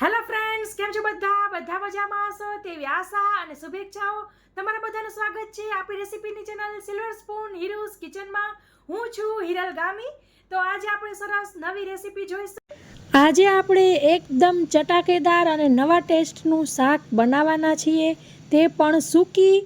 Hello friends, કેમ છો બધા મજામાં હશો તેવી આશા અને શુભેચ્છાઓ. તમારા બધાનું સ્વાગત છે આપણી રેસીપીની ચેનલ સિલ્વર સ્પૂન હીરુઝ કિચનમાં. હું છું હિરલ ગામી. તો આજે આપણે સરસ નવી રેસીપી જોઈશું. આજે આપણે એકદમ ચટાકેદાર અને નવા ટેસ્ટનું શાક બનાવવાના છીએ, તે પણ સૂકી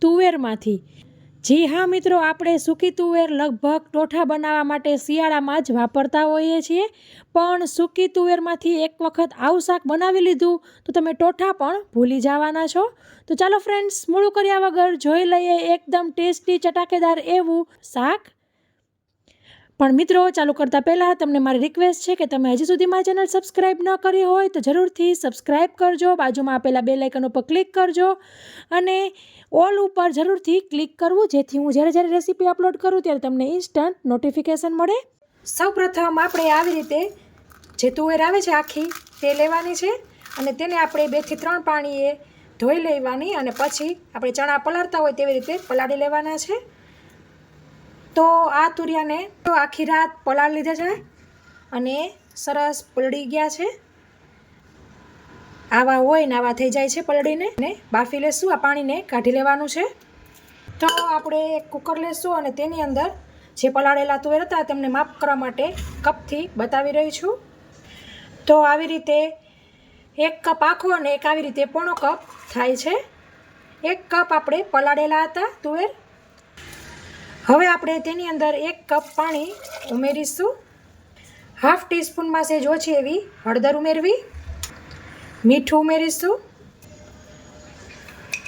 તુવેરમાંથી. જી હા મિત્રો, આપણે સૂકી તુવેર લગભગ ટોઠા બનાવવા માટે શિયાળામાં જ વાપરતા હોઈએ છીએ, પણ સૂકી તુવેરમાંથી એક વખત આવું શાક બનાવી લીધું તો તમે ટોઠા પણ ભૂલી જવાના છો. તો ચાલો ફ્રેન્ડ્સ, મોડું કર્યા વગર જોઈ લઈએ એકદમ ટેસ્ટી ચટાકેદાર એવું શાક. પણ મિત્રો, ચાલુ કરતાં પહેલાં તમને મારી રિક્વેસ્ટ છે કે તમે હજી સુધી મારી ચેનલ સબસ્ક્રાઈબ ન કરી હોય તો જરૂરથી સબસ્ક્રાઈબ કરજો, બાજુમાં આપેલા બેલ આઇકન ઉપર ક્લિક કરજો અને ઓલ ઉપર જરૂરથી ક્લિક કરવું, જેથી હું જ્યારે રેસીપી અપલોડ કરું ત્યારે તમને ઇન્સ્ટન્ટ નોટિફિકેશન મળે. સૌપ્રથમ આપણે આવી રીતે જે તુવેર આવે છે આખી તે લેવાની છે અને તેને આપણે 2 થી 3 પાણીએ ધોઈ લેવાની અને પછી આપણે ચણા પલાળતા હોય તેવી રીતે પલાળી લેવાના છે. તો આ તુરિયાને તો આખી રાત પલાળી લીધા છે અને સરસ પલળી ગયા છે. આવા હોય ને આવા થઈ જાય છે પલળીને, ને બાફી લેશું. આ પાણીને કાઢી લેવાનું છે. તો આપણે કુકર લેશું અને તેની અંદર જે પલાળેલા તુવેર હતા તેમને માપ કરવા માટે કપથી બતાવી રહી છું. તો આવી રીતે 1 કપ આખો અને એક આવી રીતે પોણો કપ થાય છે. 1 કપ આપણે પલાળેલા હતા તુવેર. હવે આપણે તેની અંદર 1 કપ પાણી ઉમેરીશું. હાફ ટીસ્પૂનમાં સેજ ઓછી એવી હળદર ઉમેરવી. મીઠું ઉમેરીશું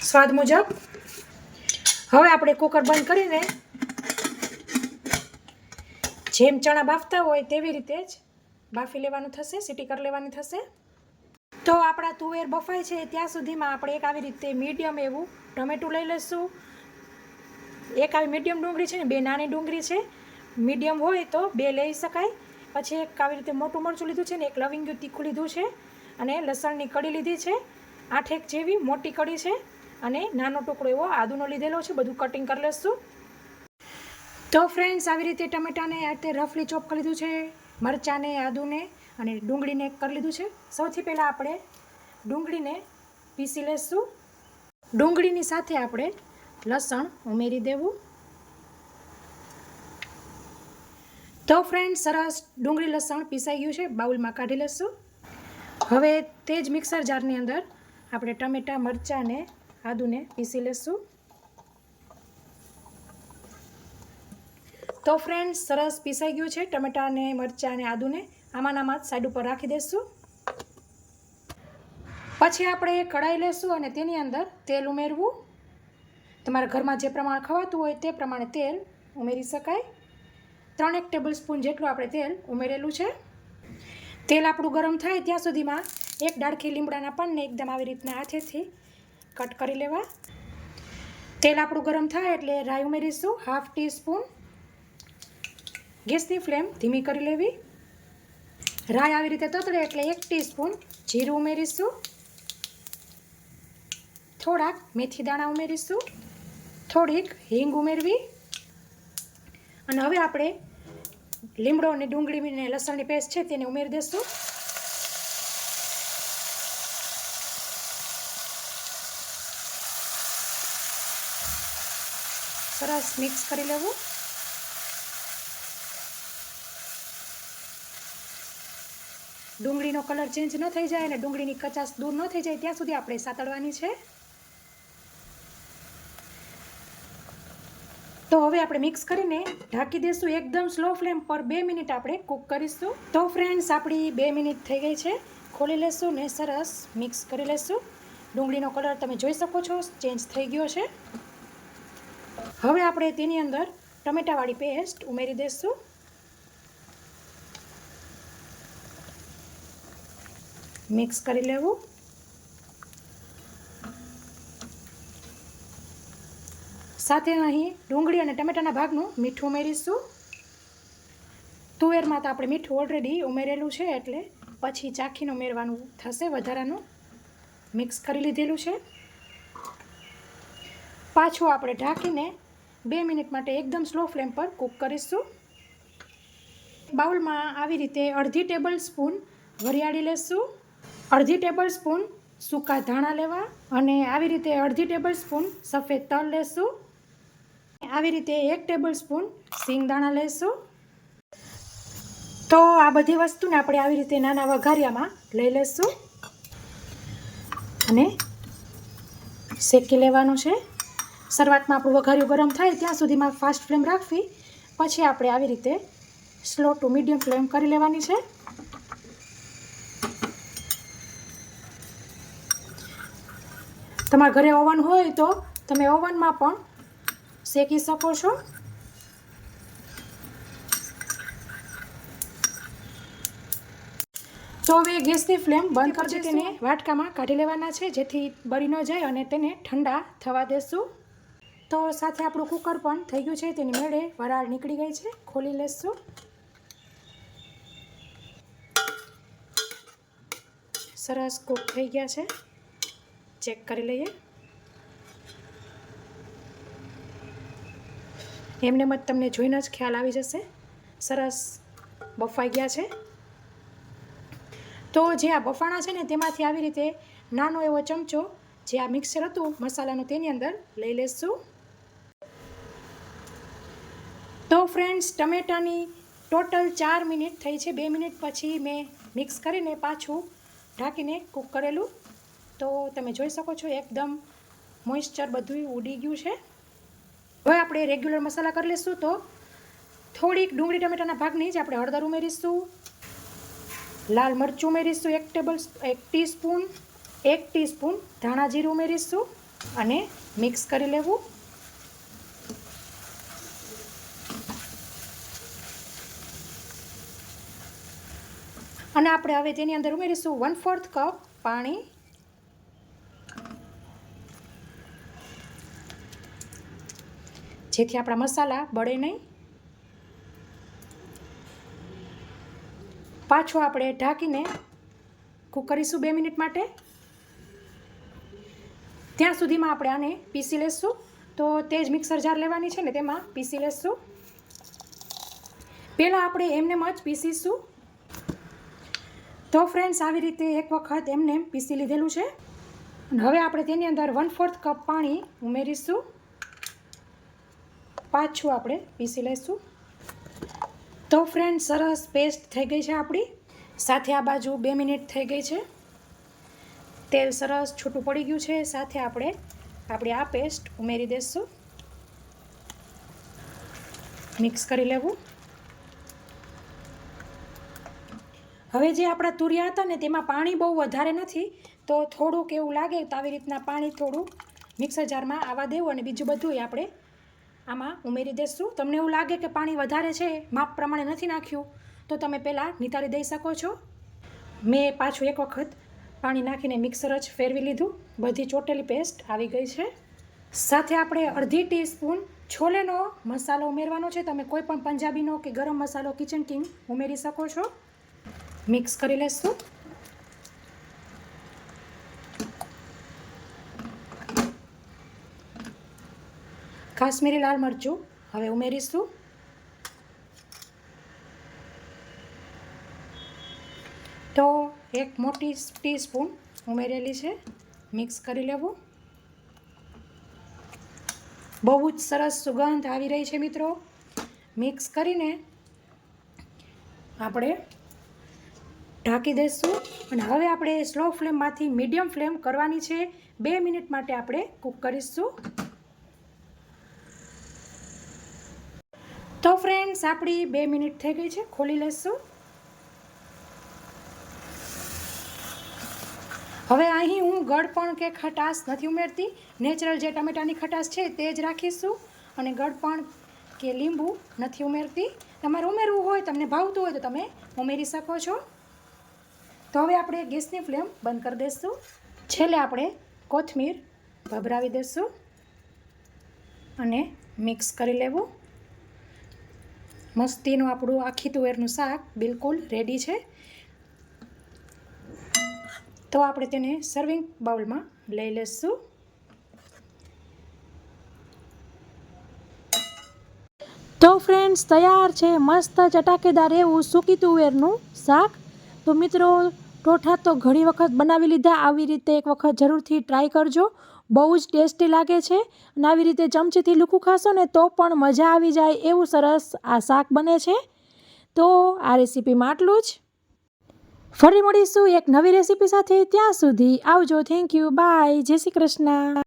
સ્વાદ મુજબ. હવે આપણે કુકર બંધ કરીને જેમ ચણા બાફતા હોય તેવી રીતે જ બાફી લેવાનું થશે, સીટી કરી લેવાની થશે. તો આપણા તુવેર બફાય છે ત્યાં સુધીમાં આપણે એક આવી રીતે મીડિયમ એવું ટમેટું લઈ લઈશું. એક આવી મીડિયમ ડુંગળી છે ને 2 નાની ડુંગળી છે. મીડિયમ હોય તો 2 લઈ શકાય. પછી એક આવી રીતે મોટું મરચું લીધું છે ને એક લવિંગનું તીખું લીધું છે અને લસણની કળી લીધી છે. 8 જેવી મોટી કળી છે અને નાનો ટુકડો એવો આદુનો લીધેલો છે. બધું કટિંગ કરી લઈશું. તો ફ્રેન્ડ્સ, આવી રીતે ટમેટાને આ રીતે રફલી ચોપ કરી લીધું છે, મરચાંને, આદુને અને ડુંગળીને કરી લીધું છે. સૌથી પહેલાં આપણે ડુંગળીને પીસી લઈશું. ડુંગળીની સાથે આપણે લસણ ઉમેરી દેવું. તો ફ્રેન્ડ્સ, સરસ ડુંગળી લસણ પીસાઈ ગયું છે. બાઉલમાં કાઢી લઈશું. હવે તે જ મિક્સર જારની અંદર આપણે ટમેટાં, મરચાં અને આદુને પીસી લઈશું. તો ફ્રેન્ડ્સ, સરસ પીસાઈ ગયું છે ટમેટાં અને મરચાં અને આદુને. આમાં જ સાઈડ ઉપર રાખી દઈશું. પછી આપણે કઢાઈ લેશું અને તેની અંદર તેલ ઉમેરવું. તમારા ઘરમાં જે પ્રમાણે ખવાતું હોય તે પ્રમાણે તેલ ઉમેરી શકાય. 3 ટેબલ સ્પૂન જેટલું આપણે તેલ ઉમેરેલું છે. તેલ આપણું ગરમ થાય ત્યાં સુધીમાં 1 ડાળખી લીમડાના પાનને એકદમ આવી રીતના હાથેથી કટ કરી લેવા. તેલ આપણું ગરમ થાય એટલે રાઈ ઉમેરીશું, હાફ ટીસ્પૂન. ગેસની ફ્લેમ ધીમી કરી લેવી. રાઈ આવી રીતે તતડે એટલે 1 ટીસ્પૂન જીરું ઉમેરીશું. થોડાક મેથી દાણા ઉમેરીશું. થોડીક હિંગ ઉમેરવી. અને હવે આપણે લીમડો અને ડુંગળી અને લસણની પેસ્ટ છે તેને ઉમેરી દઈશું. સરસ મિક્સ કરી લેવું. ડુંગળીનો કલર ચેન્જ ન થઈ જાય અને ડુંગળીની કચાશ દૂર ન થઈ જાય ત્યાં સુધી આપણે સાતળવાની છે. તો હવે આપણે મિક્સ કરીને ઢાંકી દઈશું. એકદમ સ્લો ફ્લેમ પર 2 મિનિટ આપણે કૂક કરીશું. તો ફ્રેન્ડ્સ, આપણી 2 મિનિટ થઈ ગઈ છે. ખોલી લેશું ને સરસ મિક્સ કરી લેશું. ડુંગળીનો કલર તમે જોઈ શકો છો ચેન્જ થઈ ગયો છે. હવે આપણે તેની અંદર ટમેટાવાળી પેસ્ટ ઉમેરી દઈશું. મિક્સ કરી લેવું. સાથે અહીં ડુંગળી અને ટમેટાના ભાગનું મીઠું ઉમેરીશું. તુવેરમાં તો આપણે મીઠું ઓલરેડી ઉમેરેલું છે એટલે પછી ચાખીને ઉમેરવાનું થશે વધારાનું. મિક્સ કરી લીધેલું છે. પાછું આપણે ઢાંકીને 2 મિનિટ માટે એકદમ સ્લો ફ્લેમ પર કૂક કરીશું. બાઉલમાં આવી રીતે અડધી ટેબલ સ્પૂન વરિયાળી લેશું. અડધી ટેબલ સ્પૂન સૂકા ધાણા લેવા અને આવી રીતે અડધી ટેબલ સ્પૂન સફેદ તલ લેશું. આવી રીતે 1 ટેબલ સ્પૂન સિંગદાણા લેશું. તો આ બધી વસ્તુને આપણે આવી રીતે નાના વઘારિયામાં લઈ લેશું અને શેકી લેવાનું છે. શરૂઆતમાં આપણું વઘારિયું ગરમ થાય ત્યાં સુધીમાં ફાસ્ટ ફ્લેમ રાખવી, પછી આપણે આવી રીતે સ્લો ટુ મીડિયમ ફ્લેમ કરી લેવાની છે. તમારા ઘરે ઓવન હોય તો તમે ઓવનમાં પણ શેકી શકો છો. તો હવે ગેસની ફ્લેમ બંધ કરી તેને વાટકામાં કાઢી લેવાના છે, જેથી બળી ન જાય, અને તેને ઠંડા થવા દેશું. તો સાથે આપણું કુકર પણ થઈ ગયું છે, તેની મેળે વરાળ નીકળી ગઈ છે. ખોલી લેશું. સરસ કૂક થઈ ગયા છે, ચેક કરી લઈએ. એમને જ તમને જોઈને જ ખ્યાલ આવી જશે સરસ બફાઈ ગયા છે. તો જે આ બફાણા છે ને તેમાંથી આવી રીતે નાનો એવો ચમચો જે આ મિક્સર હતું મસાલાનું તેની અંદર લઈ લેશું. તો ફ્રેન્ડ્સ, ટમેટાની ટોટલ 4 મિનિટ થઈ છે. 2 મિનિટ પછી મેં મિક્સ કરીને પાછું ઢાંકીને કૂક કરેલું. તો તમે જોઈ શકો છો એકદમ મોઇસ્ચર બધું ઉડી ગયું છે. હવે આપણે રેગ્યુલર મસાલા કરી લઈશું. તો થોડીક ડુંગળી ટમેટાના ભાગની જ આપણે હળદર ઉમેરીશું, લાલ મરચું ઉમેરીશું 1 ટીસ્પૂન ધાણા જીરું ઉમેરીશું અને મિક્સ કરી લેવું. અને આપણે હવે તેની અંદર ઉમેરીશું 1/4 કપ પાણી. જેથી આપણા મસાલા બળે નહીં. પાછું આપણે ઢાંકીને કૂક કરીશું 2 મિનિટ માટે. ત્યાં સુધીમાં આપણે આને પીસી લેશું. તો તે જ મિક્સર જાર લેવાની છે ને તેમાં પીસી લેશું. પહેલાં આપણે એમને જ પીસીશું. તો ફ્રેન્ડ્સ, આવી રીતે એક વખત એમને પીસી લીધેલું છે. અને હવે આપણે તેની અંદર 1/4 કપ પાણી ઉમેરીશું. પાછું આપણે પીસી લઈશું. તો ફ્રેન્ડ, સરસ પેસ્ટ થઈ ગઈ છે આપણી. સાથે આ બાજુ 2 મિનિટ થઈ ગઈ છે. તેલ સરસ છૂટું પડી ગયું છે. સાથે આપણે આ પેસ્ટ ઉમેરી દઈશું. મિક્સ કરી લેવું. હવે જે આપણા તુરિયા હતા ને તેમાં પાણી બહુ વધારે નથી, તો થોડુંક એવું લાગે તો આવી રીતના પાણી થોડું મિક્સર જારમાં આવવા દેવું અને બીજું બધું આપણે આમાં ઉમેરી દઈશું. તમને એવું લાગે કે પાણી વધારે છે, માપ પ્રમાણે નથી નાખ્યું, તો તમે પહેલાં નિતારી દઈ શકો છો. મેં પાછું એક વખત પાણી નાખીને મિક્સર જ ફેરવી લીધું. બધી ચોટેલી પેસ્ટ આવી ગઈ છે. સાથે આપણે અડધી ટીસ્પૂન છોલેનો મસાલો ઉમેરવાનો છે. તમે કોઈ પણ પંજાબીનો કે ગરમ મસાલો કિચન કિંગ ઉમેરી શકો છો. મિક્સ કરી લેશું. કાશ્મીરી લાલ મરચું હવે ઉમેરીશું. તો 1 મોટી ટીસ્પૂન ઉમેરેલી છે. મિક્સ કરી લેવું. બહુ જ સરસ સુગંધ આવી રહી છે મિત્રો. મિક્સ કરીને આપણે ઢાંકી દઈશું. અને હવે આપણે સ્લો ફ્લેમમાંથી મીડિયમ ફ્લેમ કરવાની છે. 2 મિનિટ માટે આપણે કૂક કરીશું. તો ફ્રેન્ડ્સ, આપણી 2 મિનિટ થઈ ગઈ છે. ખોલી લઈશું. હવે અહીં હું ગળપણ કે ખટાશ નથી ઉમેરતી. નેચરલ જે ટમેટાની ખટાશ છે તે જ રાખીશું. અને ગળપણ કે લીંબુ નથી ઉમેરતી. તમારે ઉમેરવું હોય, તમને ભાવતું હોય તો તમે ઉમેરી શકો છો. તો હવે આપણે ગેસની ફ્લેમ બંધ કરી દઈશું. છેલ્લે આપણે કોથમીર ભભરાવી દઈશું અને મિક્સ કરી લેવું. મસ્તીનું આપણું આખી તુવેરનું શાક બિલકુલ રેડી છે. તો આપણે તેને સર્વિંગ બાઉલમાં લઈ લઈશું. તો ફ્રેન્ડ્સ, તૈયાર છે મસ્ત ચટાકેદાર એવું સૂકી તુવેરનું શાક. તો મિત્રો, ટોઠા તો ઘણી વખત બનાવી લીધા, આવી રીતે એક વખત જરૂરથી ટ્રાય કરજો, બહુ જ ટેસ્ટી લાગે છે અને આવી રીતે ચમચીથી લૂખું ખાશો ને તો પણ મજા આવી જાય એવું સરસ આ શાક બને છે. તો આ રેસીપીમાં આટલું જ. ફરી મળીશું એક નવી રેસીપી સાથે. ત્યાં સુધી આવજો. Thank you. બાય. જય શ્રી કૃષ્ણ.